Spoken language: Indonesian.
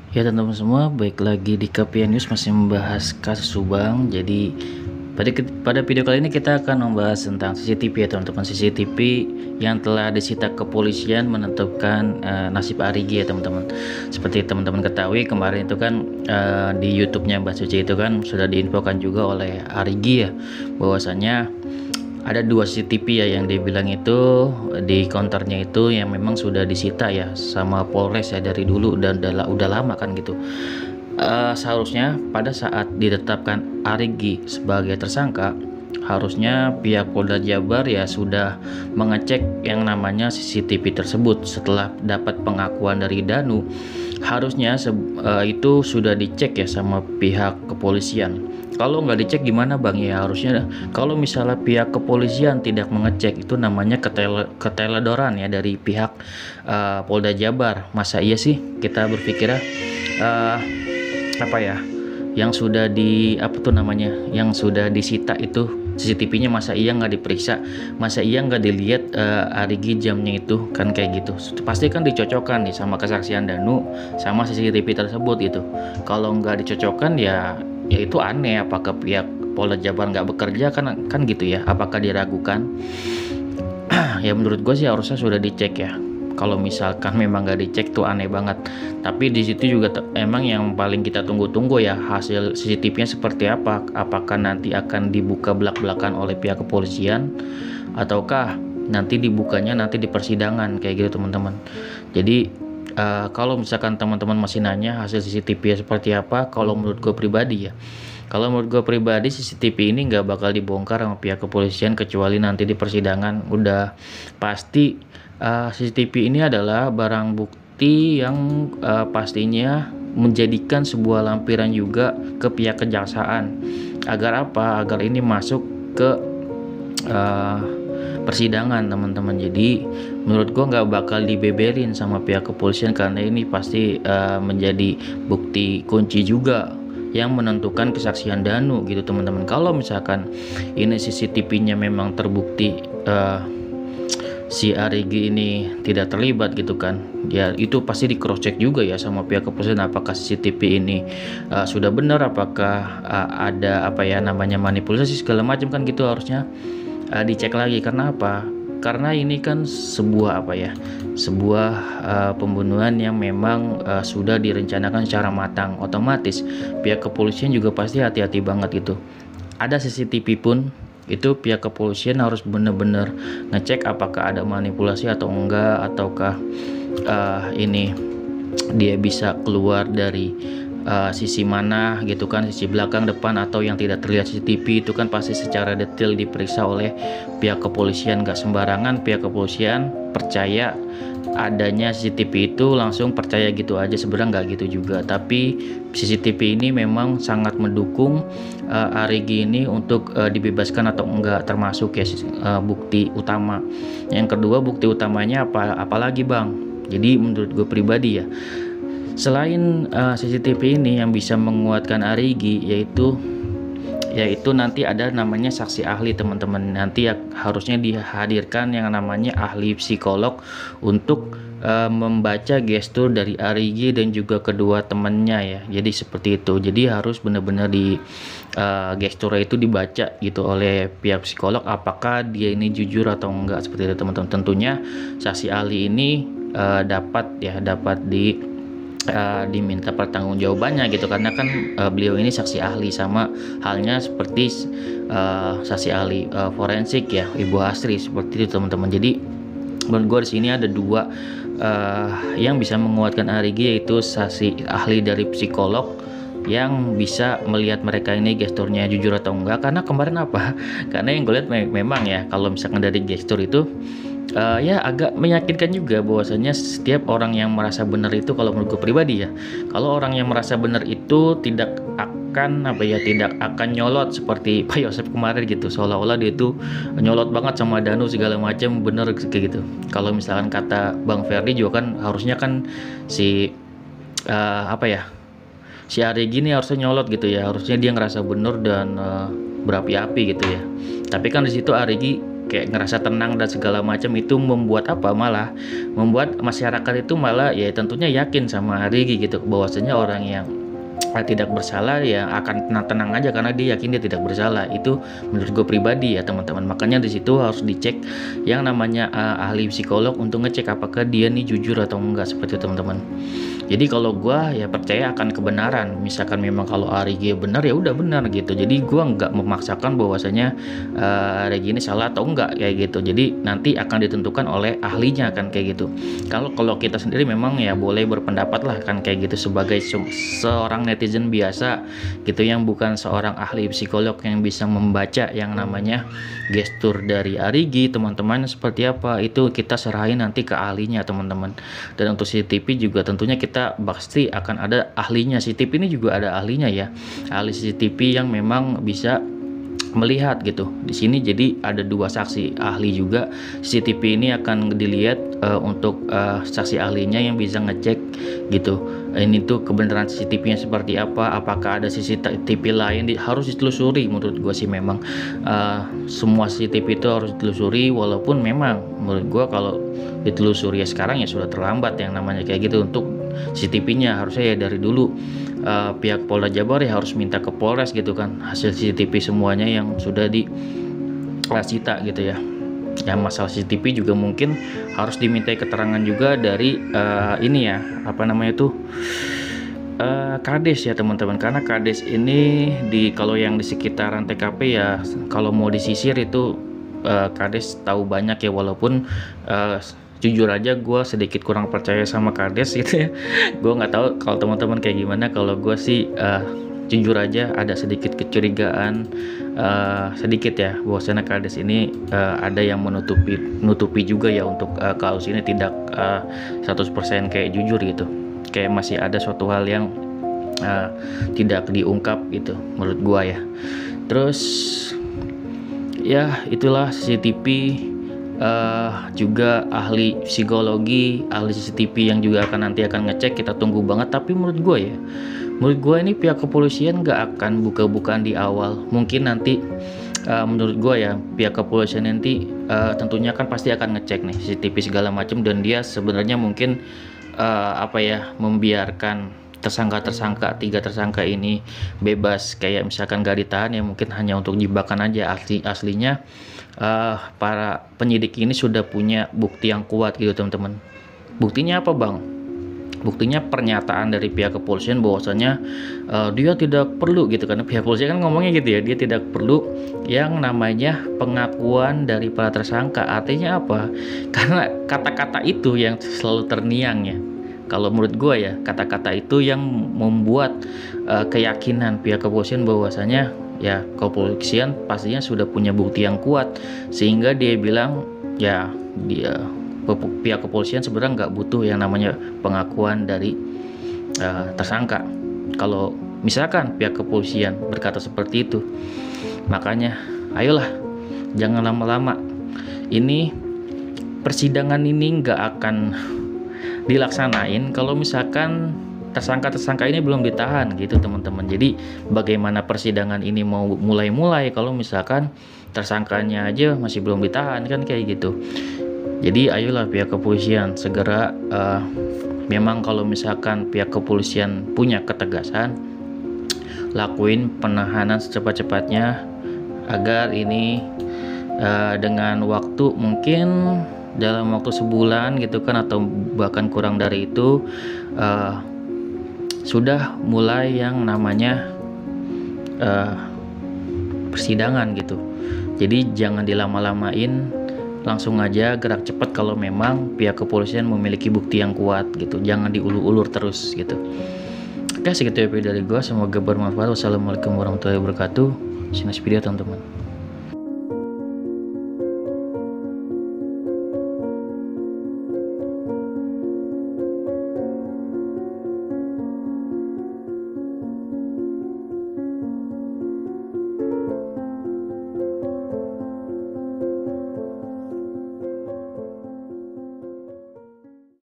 Ya teman-teman semua, baik lagi di KPN News masih membahas kasus Subang. Jadi pada video kali ini kita akan membahas tentang CCTV ya teman-teman. CCTV yang telah disita kepolisian menentukan nasib Arigi ya teman-teman. Seperti teman-teman ketahui kemarin itu kan di YouTube-nya Mbak Suci itu kan sudah diinfokan juga oleh Arigi ya, bahwasanya ada 2 CCTV ya yang dibilang itu di counternya itu yang memang sudah disita ya sama Polres ya dari dulu dan udah lama kan gitu. Seharusnya pada saat ditetapkan Arigi sebagai tersangka, harusnya pihak Polda Jabar ya sudah mengecek yang namanya CCTV tersebut. Setelah dapat pengakuan dari Danu, harusnya itu sudah dicek ya sama pihak kepolisian. Kalau nggak dicek gimana Bang? Ya harusnya kalau misalnya pihak kepolisian tidak mengecek, itu namanya keteledoran ya dari pihak Polda Jabar. Masa iya sih kita berpikirnya apa ya, yang sudah yang sudah disita itu CCTV-nya, masa iya nggak diperiksa, masa iya nggak dilihat Arigi jamnya itu kan, kayak gitu pasti kan dicocokkan nih sama kesaksian Danu sama CCTV tersebut gitu. Kalau nggak dicocokkan ya itu aneh. Apakah pihak Polda Jabar nggak bekerja kan gitu ya, apakah diragukan? Ya menurut gue sih harusnya sudah dicek ya. Kalau misalkan memang nggak dicek tuh aneh banget. Tapi di situ juga emang yang paling kita tunggu-tunggu ya hasil CCTV-nya seperti apa. Apakah nanti akan dibuka belak-belakan oleh pihak kepolisian, ataukah nanti dibukanya nanti di persidangan kayak gitu teman-teman. Jadi kalau misalkan teman-teman masih nanya hasil CCTV seperti apa, kalau menurut gue pribadi ya, kalau menurut gue pribadi CCTV ini nggak bakal dibongkar sama pihak kepolisian kecuali nanti di persidangan. Udah pasti CCTV ini adalah barang bukti yang pastinya menjadikan sebuah lampiran juga ke pihak kejaksaan. Agar apa? Agar ini masuk ke persidangan teman-teman. Jadi menurut gue nggak bakal dibeberin sama pihak kepolisian karena ini pasti menjadi bukti kunci juga yang menentukan kesaksian Danu gitu teman-teman. Kalau misalkan ini CCTV-nya memang terbukti si Arigi ini tidak terlibat gitu kan, ya itu pasti di cross check juga ya sama pihak kepolisian, apakah CCTV ini sudah benar, apakah ada apa ya namanya manipulasi segala macam kan gitu, harusnya dicek lagi. Karena apa? Karena ini kan sebuah apa ya, sebuah pembunuhan yang memang sudah direncanakan secara matang. Otomatis pihak kepolisian juga pasti hati-hati banget gitu. Ada CCTV pun itu pihak kepolisian harus benar-benar ngecek apakah ada manipulasi atau enggak, ataukah ini dia bisa keluar dari sisi mana gitu kan, sisi belakang, depan, atau yang tidak terlihat CCTV. Itu kan pasti secara detail diperiksa oleh pihak kepolisian. Gak sembarangan pihak kepolisian percaya adanya CCTV itu langsung percaya gitu aja, sebenarnya nggak gitu juga. Tapi CCTV ini memang sangat mendukung Arigi ini untuk dibebaskan atau enggak, termasuk ya bukti utama. Yang kedua, bukti utamanya apalagi Bang? Jadi menurut gue pribadi ya, selain CCTV ini yang bisa menguatkan Arigi, yaitu nanti ada namanya saksi ahli teman-teman. Nanti ya harusnya dihadirkan yang namanya ahli psikolog untuk membaca gestur dari Arigi dan juga kedua temannya ya. Jadi seperti itu. Jadi harus benar-benar di gestur itu dibaca gitu oleh pihak psikolog, apakah dia ini jujur atau enggak, seperti itu teman-teman. Tentunya saksi ahli ini dapat diminta pertanggungjawabannya gitu, karena kan beliau ini saksi ahli, sama halnya seperti saksi ahli forensik ya Ibu Astri, seperti itu teman-teman. Jadi menurut gue di sini ada dua yang bisa menguatkan Arigi, yaitu saksi ahli dari psikolog yang bisa melihat mereka ini gesturnya jujur atau enggak. Karena kemarin apa? Karena yang gue lihat memang ya, kalau misalkan dari gestur itu ya agak meyakinkan juga bahwasanya setiap orang yang merasa benar itu, kalau menurut gue pribadi ya, kalau orang yang merasa benar itu tidak akan nyolot seperti Pak Yosef kemarin gitu, seolah-olah dia itu nyolot banget sama Danu segala macam, bener kayak gitu. Kalau misalkan kata Bang Ferdi juga kan harusnya kan si si Arigi ini harusnya nyolot gitu ya, harusnya dia ngerasa bener dan berapi-api gitu ya. Tapi kan di situ Arigi kayak ngerasa tenang dan segala macam, itu membuat apa, malah membuat masyarakat itu malah ya tentunya yakin sama Rigi gitu, bahwasanya orang yang tidak bersalah ya akan tenang-tenang aja karena dia yakin dia tidak bersalah. Itu menurut gue pribadi ya teman-teman. Makanya di situ harus dicek yang namanya ahli psikolog untuk ngecek apakah dia nih jujur atau enggak, seperti itu teman-teman. Jadi kalau gue ya percaya akan kebenaran. Misalkan memang kalau Rigi benar ya udah benar gitu. Jadi gue nggak memaksakan bahwasanya Rigi ini salah atau enggak kayak gitu. Jadi nanti akan ditentukan oleh ahlinya kan kayak gitu. Kalau kita sendiri memang ya boleh berpendapat lah kan kayak gitu sebagai seorang netizen biasa gitu, yang bukan seorang ahli psikolog yang bisa membaca yang namanya gestur dari Rigi teman-teman seperti apa, itu kita serahin nanti ke ahlinya teman-teman. Dan untuk CCTV juga tentunya kita pasti akan ada ahlinya. CCTV ini juga ada ahlinya ya, ahli CCTV yang memang bisa melihat gitu di sini. Jadi ada 2 saksi ahli juga. CCTV ini akan dilihat untuk saksi ahlinya yang bisa ngecek gitu, ini tuh kebenaran CCTV-nya seperti apa, apakah ada CCTV lain harus ditelusuri. Menurut gue sih memang semua CCTV itu harus ditelusuri, walaupun memang menurut gue kalau ditelusuri ya sekarang ya sudah terlambat yang namanya kayak gitu. Untuk CCTV-nya harusnya ya dari dulu pihak Polda Jabar ya harus minta ke Polres gitu kan hasil CCTV semuanya yang sudah disita gitu ya. Yang masalah CCTV juga mungkin harus dimintai keterangan juga dari ini ya apa namanya tuh Kades ya teman-teman, karena Kades ini kalau yang di sekitaran TKP ya kalau mau disisir itu Kades tahu banyak ya, walaupun jujur aja gue sedikit kurang percaya sama Kades gitu ya. Gue nggak tahu kalau teman-teman kayak gimana. Kalau gue sih jujur aja ada sedikit kecurigaan sedikit ya, bahwasanya Kades ini ada yang menutupi juga ya untuk kasus ini tidak 100% kayak jujur gitu, kayak masih ada suatu hal yang tidak diungkap gitu menurut gua ya. Terus ya itulah CCTV juga ahli psikologi, ahli CCTV yang juga nanti akan ngecek, kita tunggu banget. Tapi menurut gue ini pihak kepolisian nggak akan buka-bukaan di awal. Mungkin nanti menurut gue ya pihak kepolisian nanti tentunya kan pasti akan ngecek nih CCTV segala macam, dan dia sebenarnya mungkin membiarkan tersangka 3 tersangka ini bebas, kayak misalkan gak ditahan ya mungkin hanya untuk jebakan aja. Aslinya para penyidik ini sudah punya bukti yang kuat gitu teman-teman. Buktinya apa bang? Buktinya pernyataan dari pihak kepolisian bahwasanya dia tidak perlu gitu, karena pihak kepolisian kan ngomongnya gitu ya, dia tidak perlu yang namanya pengakuan dari para tersangka. Artinya apa? Karena kata-kata itu yang selalu terngiang ya. Kalau menurut gue ya kata-kata itu yang membuat keyakinan pihak kepolisian bahwasanya ya kepolisian pastinya sudah punya bukti yang kuat, sehingga dia bilang ya pihak kepolisian sebenarnya nggak butuh yang namanya pengakuan dari tersangka. Kalau misalkan pihak kepolisian berkata seperti itu, makanya ayolah jangan lama-lama. Ini persidangan ini nggak akan dilaksanain kalau misalkan tersangka ini belum ditahan gitu teman-teman. Jadi bagaimana persidangan ini mau mulai kalau misalkan tersangkanya aja masih belum ditahan kan kayak gitu. Jadi ayolah pihak kepolisian segera memang kalau misalkan pihak kepolisian punya ketegasan, lakuin penahanan secepat-cepatnya agar ini dengan waktu mungkin dalam waktu sebulan gitu kan, atau bahkan kurang dari itu sudah mulai yang namanya persidangan gitu. Jadi jangan dilama-lamain, langsung aja gerak cepat kalau memang pihak kepolisian memiliki bukti yang kuat gitu. Jangan diulur-ulur terus gitu. Oke, segitu ya video dari gue, semoga bermanfaat. Wassalamualaikum warahmatullahi wabarakatuh. See you next video teman-teman.